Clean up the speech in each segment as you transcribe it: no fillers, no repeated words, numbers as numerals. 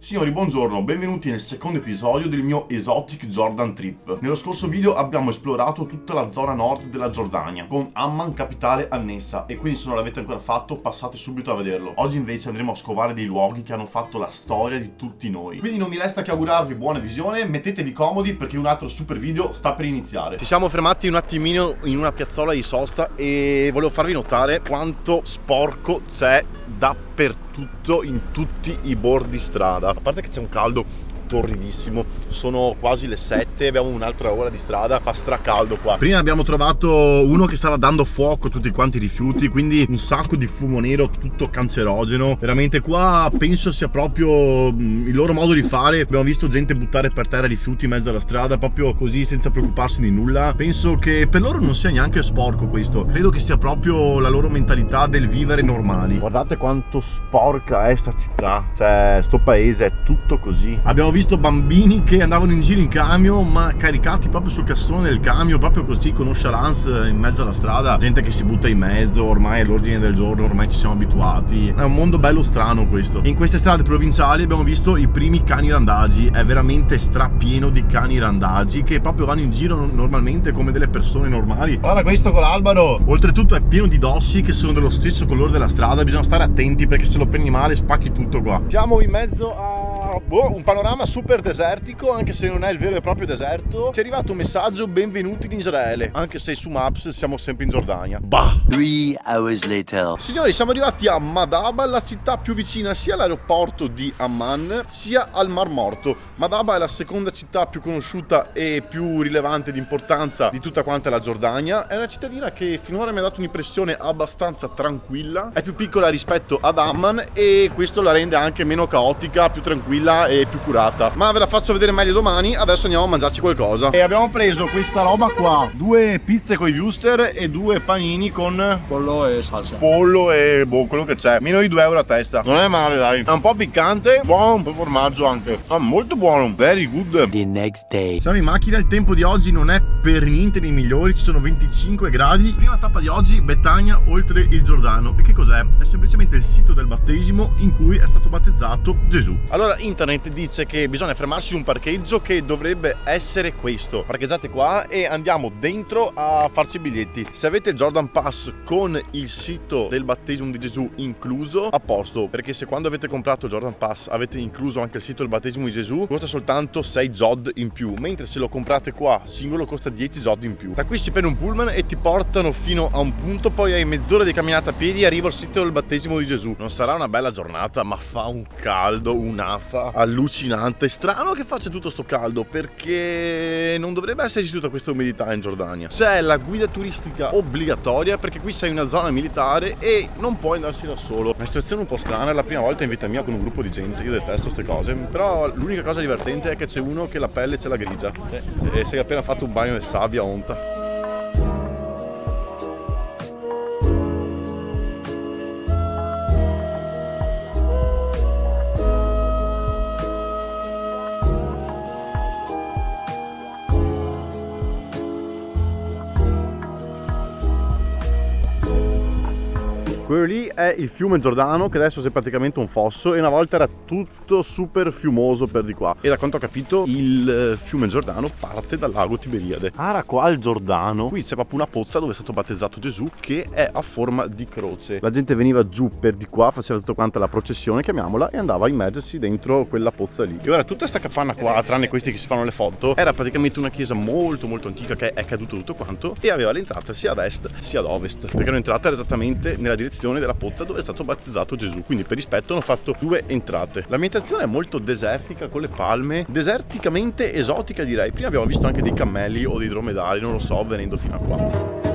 Signori, buongiorno, benvenuti nel secondo episodio del mio Exotic Jordan Trip. Nello scorso video abbiamo esplorato tutta la zona nord della Giordania, con Amman capitale annessa, e quindi se non l'avete ancora fatto passate subito a vederlo. Oggi invece andremo a scovare dei luoghi che hanno fatto la storia di tutti noi. Quindi non mi resta che augurarvi buona visione, mettetevi comodi perché un altro super video sta per iniziare. Ci siamo fermati un attimino in una piazzola di sosta e volevo farvi notare quanto sporco c'è dappertutto, in tutti i bordi strada. A parte che c'è un caldo torridissimo, sono quasi le 7, abbiamo un'altra ora di strada, fa stracaldo qua. Prima abbiamo trovato uno che stava dando fuoco a tutti quanti i rifiuti, quindi un sacco di fumo nero, tutto cancerogeno. Veramente qua penso sia proprio il loro modo di fare. Abbiamo visto gente buttare per terra rifiuti in mezzo alla strada, proprio così, senza preoccuparsi di nulla. Penso che per loro non sia neanche sporco questo, credo che sia proprio la loro mentalità del vivere normali. Guardate quanto sporca è sta città, cioè sto paese è tutto così. Abbiamo visto bambini che andavano in giro in camion, ma caricati proprio sul cassone del camion, proprio così con nonchalance in mezzo alla strada. Gente che si butta in mezzo, ormai è l'ordine del giorno, ormai ci siamo abituati. È un mondo bello strano questo. In queste strade provinciali abbiamo visto i primi cani randagi, è veramente strapieno di cani randagi che proprio vanno in giro normalmente come delle persone normali. Guarda questo con l'albero. Oltretutto è pieno di dossi che sono dello stesso colore della strada, bisogna stare attenti perché se lo prendi male spacchi tutto qua. Siamo in mezzo a un panorama super desertico, anche se non è il vero e proprio deserto. Ci è arrivato un messaggio: benvenuti in Israele, anche se su Maps siamo sempre in Giordania. Bah. 3 hours later. Signori, siamo arrivati a Madaba, la città più vicina sia all'aeroporto di Amman sia al Mar Morto. Madaba è la seconda città più conosciuta e più rilevante di importanza di tutta quanta la Giordania. È una cittadina che finora mi ha dato un'impressione abbastanza tranquilla, è più piccola rispetto ad Amman e questo la rende anche meno caotica, più tranquilla e più curata. Ma ve la faccio vedere meglio domani, adesso andiamo a mangiarci qualcosa. E abbiamo preso questa roba qua, 2 pizze con i wuster e 2 panini con pollo e salsa. pollo e boh, quello che c'è. Meno di 2 euro a testa. Non è male, dai. È un po' piccante, buono, un po' formaggio anche. Molto buono, very good. The next day. Siamo in macchina, il tempo di oggi non è per niente dei migliori, ci sono 25 gradi. Prima tappa di oggi, Betania oltre il Giordano. E che cos'è? È semplicemente il sito del battesimo in cui è stato battezzato Gesù. Allora internet dice che bisogna fermarsi in un parcheggio che dovrebbe essere questo. Parcheggiate qua e andiamo dentro a farci i biglietti. Se avete il Jordan Pass con il sito del battesimo di Gesù incluso, a posto, perché se quando avete comprato il Jordan Pass avete incluso anche il sito del battesimo di Gesù, costa soltanto 6 JOD in più, mentre se lo comprate qua singolo costa 10 JOD in più. Da qui si prende un pullman e ti portano fino a un punto, poi hai mezz'ora di camminata a piedi e arrivo al sito del battesimo di Gesù. Non sarà una bella giornata, ma fa un caldo, un'afa allucinante. Strano che faccia tutto sto caldo, perché non dovrebbe esserci tutta questa umidità in Giordania. C'è la guida turistica obbligatoria perché qui sei in una zona militare e non puoi andarci da solo. Una situazione un po' strana, è la prima volta in vita mia con un gruppo di gente, io detesto queste cose, però l'unica cosa divertente è che c'è uno che la pelle ce l'ha grigia e sei appena fatto un bagno di sabbia onta. Quello lì è il fiume Giordano, che adesso è praticamente un fosso e una volta era tutto super fiumoso per di qua. E da quanto ho capito il fiume Giordano parte dal lago Tiberiade. Era qua il Giordano. Qui c'è proprio una pozza dove è stato battezzato Gesù, che è a forma di croce. La gente veniva giù per di qua, faceva tutta quanta la processione, chiamiamola, e andava a immergersi dentro quella pozza lì. E ora tutta sta capanna qua, tranne questi che si fanno le foto, era praticamente una chiesa molto molto antica che è caduto tutto quanto e aveva l'entrata sia ad est sia ad ovest, perché l'entrata era esattamente nella direzione della pozza dove è stato battezzato Gesù, quindi per rispetto hanno fatto 2 entrate. L'ambientazione è molto desertica con le palme, deserticamente esotica direi. Prima abbiamo visto anche dei cammelli o dei dromedari, non lo so, venendo fino a qua.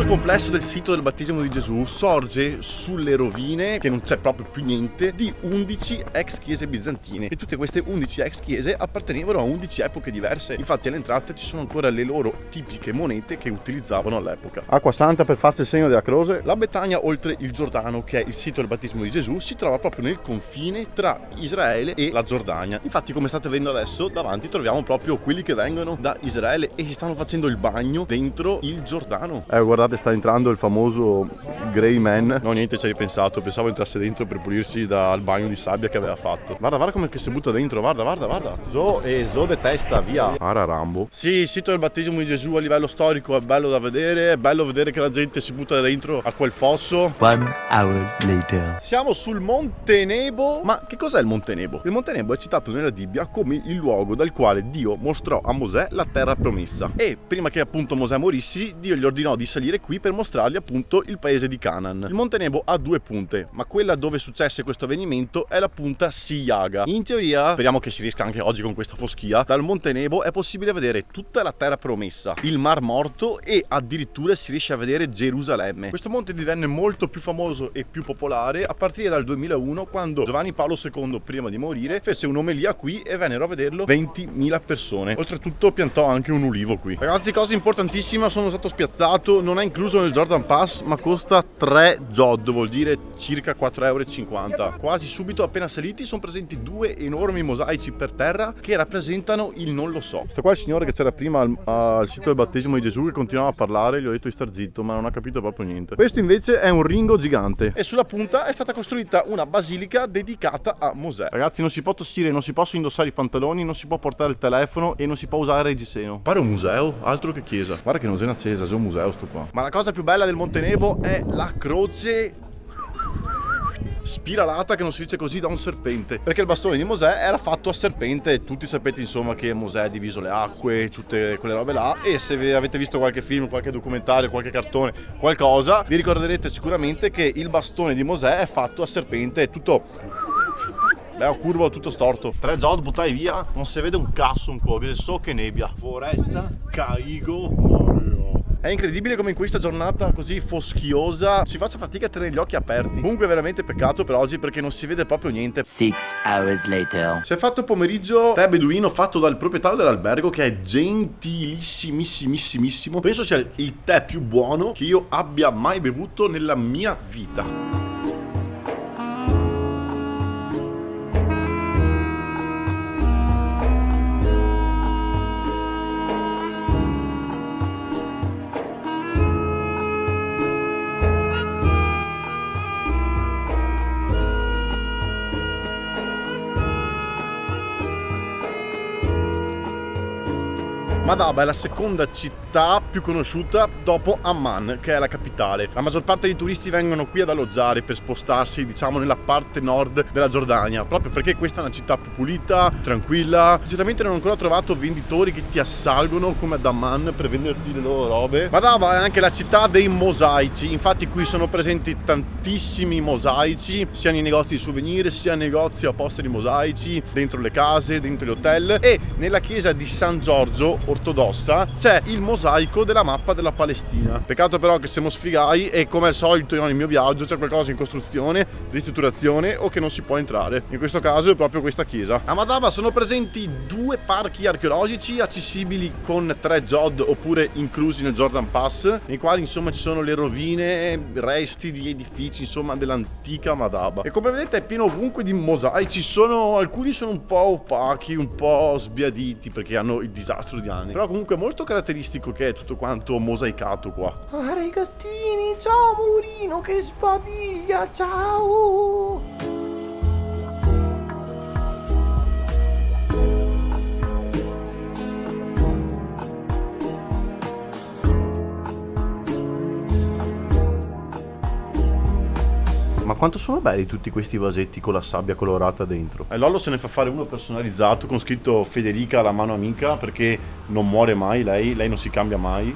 il complesso del sito del battesimo di Gesù sorge sulle rovine, che non c'è proprio più niente, di 11 ex chiese bizantine, e tutte queste 11 ex chiese appartenevano a 11 epoche diverse. Infatti all'entrata ci sono ancora le loro tipiche monete che utilizzavano all'epoca. Acqua santa per farsi il segno della croce. La Betania oltre il Giordano, che è il sito del battesimo di Gesù, si trova proprio nel confine tra Israele e la Giordania. Infatti, come state vedendo adesso, davanti troviamo proprio quelli che vengono da Israele e si stanno facendo il bagno dentro il Giordano. Guardate, sta entrando il famoso Grey Man. No, niente, ci hai ripensato, pensavo entrasse dentro per pulirsi dal bagno di sabbia che aveva fatto. Guarda come che si butta dentro, guarda. Zo de testa, via. Ara Rambo. Sì, il sito del battesimo di Gesù a livello storico è bello da vedere, è bello vedere che la gente si butta dentro a quel fosso. 1 hour later. Siamo sul Monte Nebo. Ma che cos'è il Monte Nebo? Il Monte Nebo è citato nella Bibbia come il luogo dal quale Dio mostrò a Mosè la terra promessa, e prima che appunto Mosè morisse, Dio gli ordinò di salire qui per mostrargli appunto il paese di Canaan. Il Monte Nebo ha 2 punte, ma quella dove successe questo avvenimento è la punta Siyaga. In teoria, speriamo che si riesca anche oggi con questa foschia, dal Monte Nebo è possibile vedere tutta la terra promessa, il Mar Morto, e addirittura si riesce a vedere Gerusalemme. Questo monte divenne molto più famoso e più popolare a partire dal 2001, quando Giovanni Paolo II, prima di morire, fece un'omelia qui e vennero a vederlo 20.000 persone. Oltretutto piantò anche un ulivo qui. Ragazzi, cosa importantissima, sono stato spiazzato, non è incluso nel Jordan Pass, ma costa 3 JOD, vuol dire circa 4,50 €. Quasi subito, appena saliti, sono presenti 2 enormi mosaici per terra che rappresentano il non lo so. Questo qua è il signore che c'era prima al sito del battesimo di Gesù, che continuava a parlare, gli ho detto di star zitto, ma non ha capito proprio niente. Questo invece è un ringo gigante, e sulla punta è stata costruita una basilica dedicata a Mosè. Ragazzi, non si può tossire, non si possono indossare i pantaloni, non si può portare il telefono e non si può usare il reggiseno. Pare un museo, altro che chiesa. Guarda che non è una chiesa, è un museo sto qua. Ma la cosa più bella del Monte Nebo è la croce spiralata, che non si dice così, da un serpente, perché il bastone di Mosè era fatto a serpente, e tutti sapete insomma che Mosè ha diviso le acque, tutte quelle robe là, e se avete visto qualche film, qualche documentario, qualche cartone, qualcosa, vi ricorderete sicuramente che il bastone di Mosè è fatto a serpente, è tutto curvo, tutto storto. 3 JOD, buttai via, non si vede un cazzo un po', so che nebbia. Foresta, caigo, Mario. È incredibile come in questa giornata così foschiosa si faccia fatica a tenere gli occhi aperti. Comunque è veramente peccato per oggi, perché non si vede proprio niente. 6 hours later. Si è fatto pomeriggio tè beduino fatto dal proprietario dell'albergo, che è gentilissimissimo. Penso sia il tè più buono che io abbia mai bevuto nella mia vita. Madaba è la seconda città più conosciuta dopo Amman, che è la capitale. La maggior parte dei turisti vengono qui ad alloggiare per spostarsi, diciamo, nella parte nord della Giordania, proprio perché questa è una città più pulita, tranquilla. Sinceramente non ho ancora trovato venditori che ti assalgono come ad Amman per venderti le loro robe. Madaba è anche la città dei mosaici, infatti qui sono presenti tantissimi mosaici, sia nei negozi di souvenir, sia nei negozi apposta di mosaici, dentro le case, dentro gli hotel, e nella chiesa di San Giorgio ortodossa c'è il mosaico della mappa della Palestina. Peccato però che siamo sfigai e, come al solito nel mio viaggio, c'è qualcosa in costruzione, ristrutturazione, o che non si può entrare. In questo caso è proprio questa chiesa. A Madaba sono presenti 2 parchi archeologici accessibili con 3 JOD, oppure inclusi nel Jordan Pass, nei quali insomma ci sono le rovine, resti di edifici insomma dell'antica Madaba. E come vedete è pieno ovunque di mosaici. Alcuni sono un po' opachi, un po' sbiaditi perché hanno il disastro di anni, però comunque è molto caratteristico che è tutto quanto mosaicato qua. Ah, ragazzini, ciao Murino, che sbadiglia, ciao! Ma quanto sono belli tutti questi vasetti con la sabbia colorata dentro. E Lollo se ne fa fare uno personalizzato con scritto Federica, la mano amica, perché non muore mai lei non si cambia mai.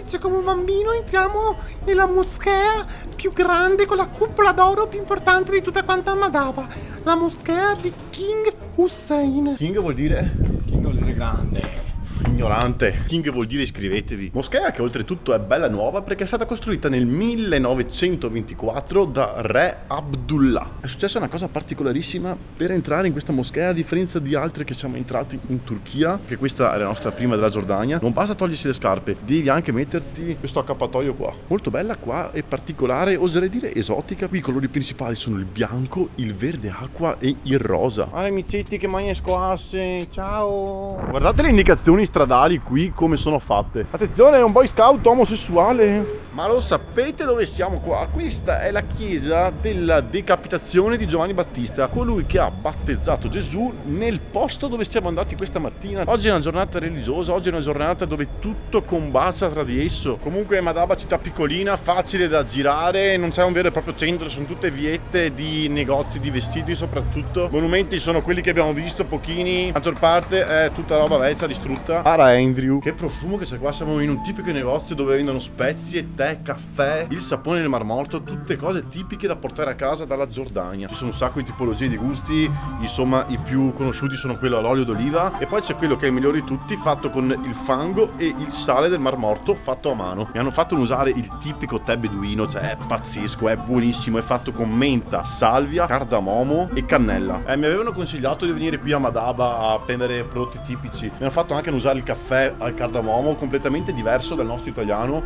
felice come un bambino, entriamo nella moschea più grande con la cupola d'oro più importante di tutta quanta Ahmadabad, la moschea di King Hussein. King vuol dire? King vuol dire grande. Ignorante. King vuol dire iscrivetevi. Moschea che oltretutto è bella nuova perché è stata costruita nel 1924 da Re Abdullah. È successa una cosa particolarissima per entrare in questa moschea, a differenza di altre che siamo entrati in Turchia, che questa è la nostra prima della Giordania. Non basta togliersi le scarpe, devi anche metterti questo accappatoio qua. Molto bella qua e particolare, oserei dire esotica. Qui i colori principali sono il bianco, il verde acqua e il rosa. Ah, amicetti che mangia scoasse, ciao. Guardate le indicazioni stradali qui come sono fatte. Attenzione, è un boy scout omosessuale. Ma lo sapete dove siamo qua? Questa è la chiesa della decapitazione di Giovanni Battista, colui che ha battezzato Gesù nel posto dove siamo andati questa mattina. Oggi è una giornata religiosa, oggi è una giornata dove tutto combacia tra di esso. Comunque Ahmadabad, città piccolina, facile da girare, non c'è un vero e proprio centro, sono tutte viette di negozi di vestiti soprattutto. Monumenti sono quelli che abbiamo visto, pochini, la maggior parte è tutta roba vecchia, distrutta. Ara Andrew, che profumo che c'è qua, siamo in un tipico negozio dove vendono spezie, tè, caffè, il sapone del Mar Morto, tutte cose tipiche da portare a casa dalla Giordania. Ci sono un sacco di tipologie di gusti, insomma i più conosciuti sono quello all'olio d'oliva e poi c'è quello che è il migliore di tutti, fatto con il fango e il sale del Mar Morto fatto a mano. Mi hanno fatto usare il tipico tè beduino, cioè è pazzesco, è buonissimo, è fatto con menta, salvia, cardamomo e cannella. Mi avevano consigliato di venire qui a Ahmadabad a prendere prodotti tipici. Mi hanno fatto anche usare il caffè al cardamomo, completamente diverso dal nostro italiano,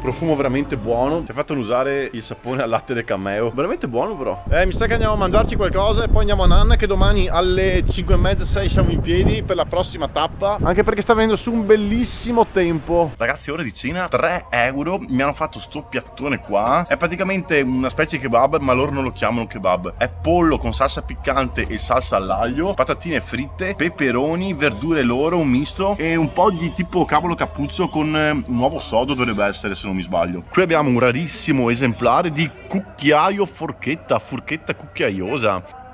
profumo veramente buono. Ci ha fatto usare il sapone al latte del cameo, veramente buono però. Mi sa che andiamo a mangiarci qualcosa e poi andiamo a Nanna, che domani alle 5:30-6 siamo in piedi per la prossima tappa, anche perché sta venendo su un bellissimo tempo. Ragazzi, ora di cena 3 euro, mi hanno fatto sto piattone qua, è praticamente una specie di kebab, ma loro non lo chiamano kebab, è pollo con salsa piccante e salsa all'aglio, patatine fritte, peperoni, verdure loro, un misto e un po' di tipo cavolo cappuccio con un uovo sodo dovrebbe essere, se non mi sbaglio. Qui abbiamo un rarissimo esemplare di cucchiaio forchetta cucchiaiosa.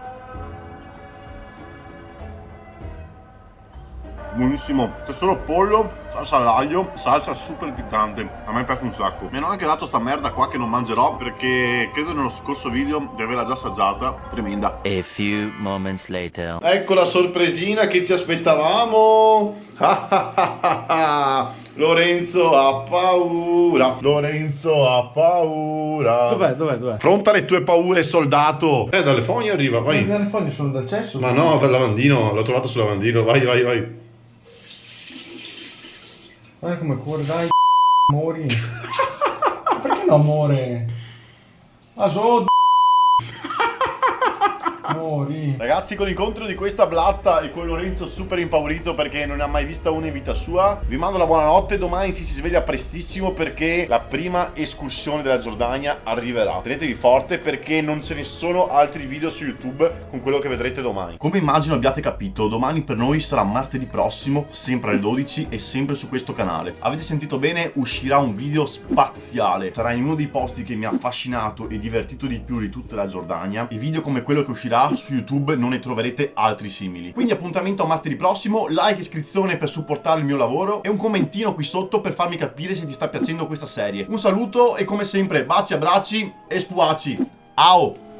Buonissimo, c'è solo pollo, salsa all'aglio, salsa super piccante, a me piace un sacco. Mi hanno anche dato sta merda qua che non mangerò perché credo nello scorso video di averla già assaggiata, tremenda. A few moments later. Ecco la sorpresina che ci aspettavamo. Lorenzo ha paura. Lorenzo ha paura. Dov'è? Fronta le tue paure, soldato. Dalle fogne arriva, vai. Le foglie sono dal cesso. Ma no, dal lavandino, l'ho trovato sul lavandino. Vai. Guarda come corre, dai, amori. Perché no, amore? Amori. Ragazzi, con l'incontro di questa blatta e con Lorenzo super impaurito perché non ne ha mai vista una in vita sua, vi mando la buonanotte. Domani si sveglia prestissimo perché la prima escursione della Giordania arriverà. Tenetevi forte perché non ce ne sono altri video su YouTube con quello che vedrete domani. Come immagino abbiate capito, domani per noi sarà martedì prossimo, sempre alle 12 e sempre su questo canale. Avete sentito bene, uscirà un video spaziale. Sarà in uno dei posti che mi ha affascinato e divertito di più di tutta la Giordania. E video come quello che uscirà su YouTube non ne troverete altri simili. Quindi appuntamento a martedì prossimo, like, iscrizione per supportare il mio lavoro e un commentino qui sotto per farmi capire se ti sta piacendo questa serie. Un saluto e come sempre baci, abbracci e spuaci. Ciao!